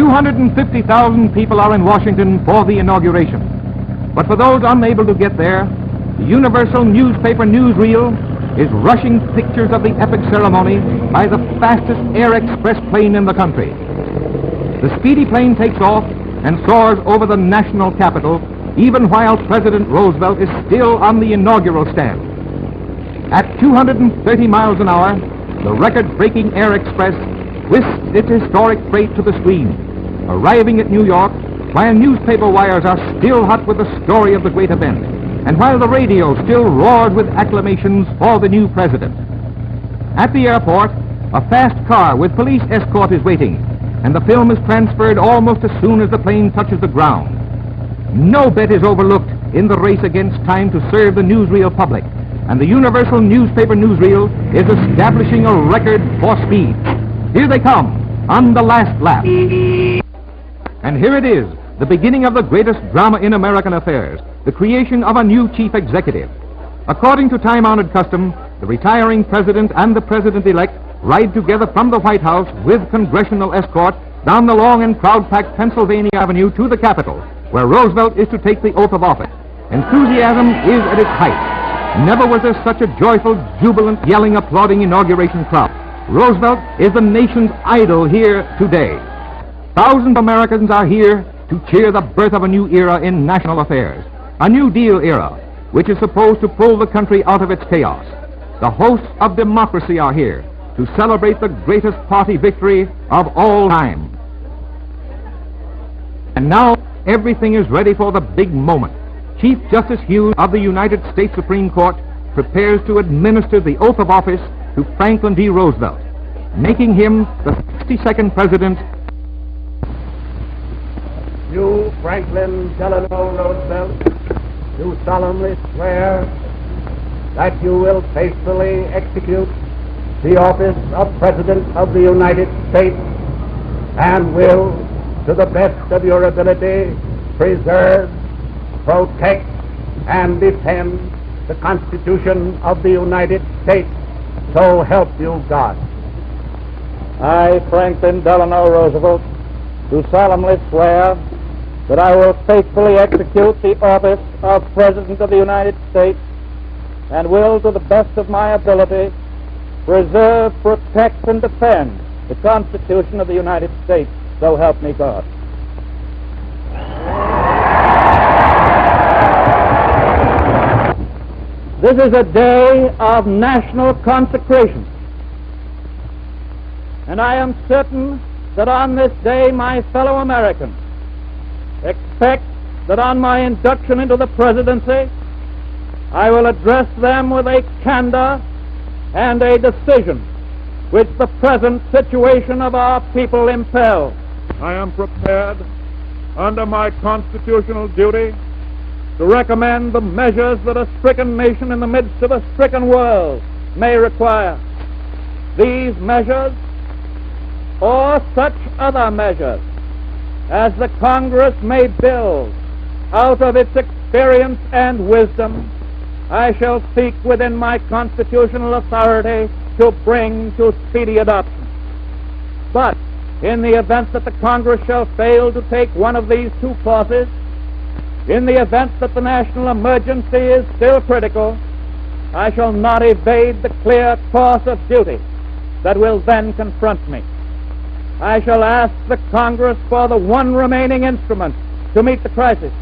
250,000 people are in Washington for the inauguration. But for those unable to get there, the Universal newspaper newsreel is rushing pictures of the epic ceremony by the fastest air express plane in the country. The speedy plane takes off and soars over the national capital, even while President Roosevelt is still on the inaugural stand. At 230 miles an hour, the record-breaking air express whisks its historic freight to the screen, arriving at New York while newspaper wires are still hot with the story of the great event, and while the radio still roars with acclamations for the new president. At the airport, a fast car with police escort is waiting, and the film is transferred almost as soon as the plane touches the ground. No bet is overlooked in the race against time to serve the newsreel public, and the Universal newspaper newsreel is establishing a record for speed. Here they come, on the last lap. And here it is, the beginning of the greatest drama in American affairs, the creation of a new chief executive. According to time-honored custom, the retiring president and the president-elect ride together from the White House with congressional escort down the long and crowd-packed Pennsylvania Avenue to the Capitol, where Roosevelt is to take the oath of office. Enthusiasm is at its height. Never was there such a joyful, jubilant, yelling, applauding inauguration crowd. Roosevelt is the nation's idol here today. Thousands of Americans are here to cheer the birth of a new era in national affairs, a New Deal era, which is supposed to pull the country out of its chaos. The hosts of democracy are here to celebrate the greatest party victory of all time. And now everything is ready for the big moment. Chief Justice Hughes of the United States Supreme Court prepares to administer the oath of office to Franklin D. Roosevelt, making him the 62nd president. You, Franklin Delano Roosevelt, do solemnly swear that you will faithfully execute the office of President of the United States and will, to the best of your ability, preserve, protect, and defend the Constitution of the United States. So help you God. I, Franklin Delano Roosevelt, do solemnly swear that I will faithfully execute the office of President of the United States and will, to the best of my ability, preserve, protect, and defend the Constitution of the United States. So help me God. This is a day of national consecration, and I am certain that on this day my fellow Americans expect that on my induction into the presidency I will address them with a candor and a decision which the present situation of our people impels. I am prepared, under my constitutional duty, to recommend the measures that a stricken nation in the midst of a stricken world may require. These measures, or such other measures as the Congress may build out of its experience and wisdom, I shall seek within my constitutional authority to bring to speedy adoption. But in the event that the Congress shall fail to take one of these two courses, in the event that the national emergency is still critical, I shall not evade the clear course of duty that will then confront me. I shall ask the Congress for the one remaining instrument to meet the crisis: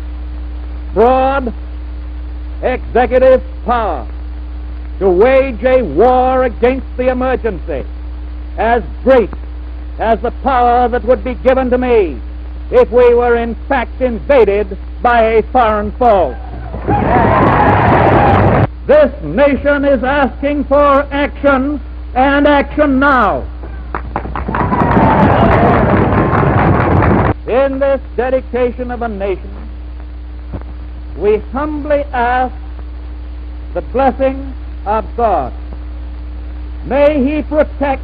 broad executive power to wage a war against the emergency as great as the power that would be given to me if we were in fact invaded by a foreign foe. This nation is asking for action, and action now. In this dedication of a nation, we humbly ask the blessing of God. May He protect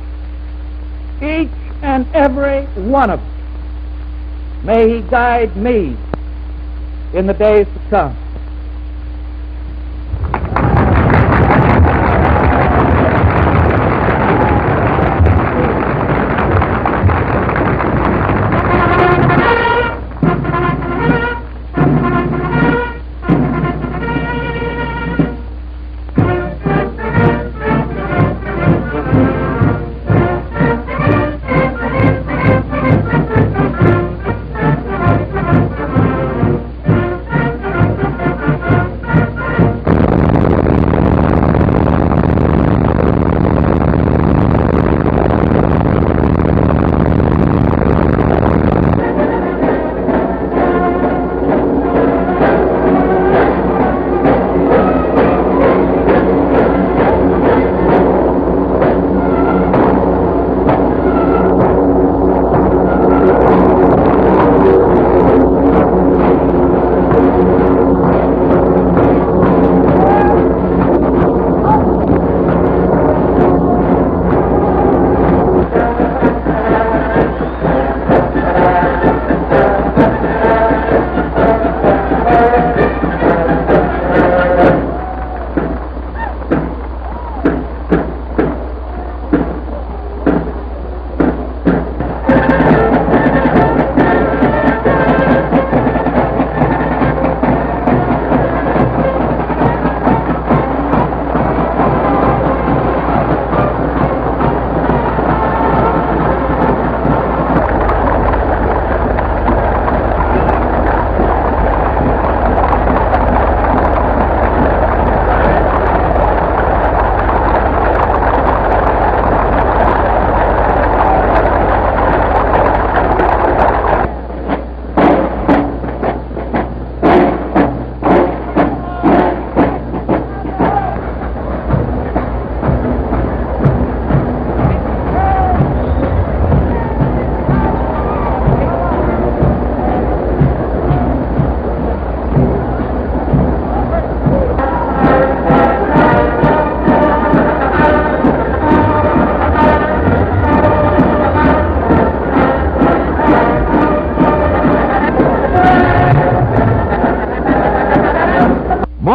each and every one of us. May He guide me in the days to come.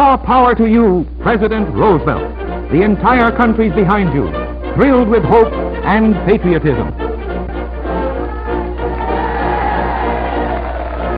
More power to you, President Roosevelt. The entire country's behind you, thrilled with hope and patriotism.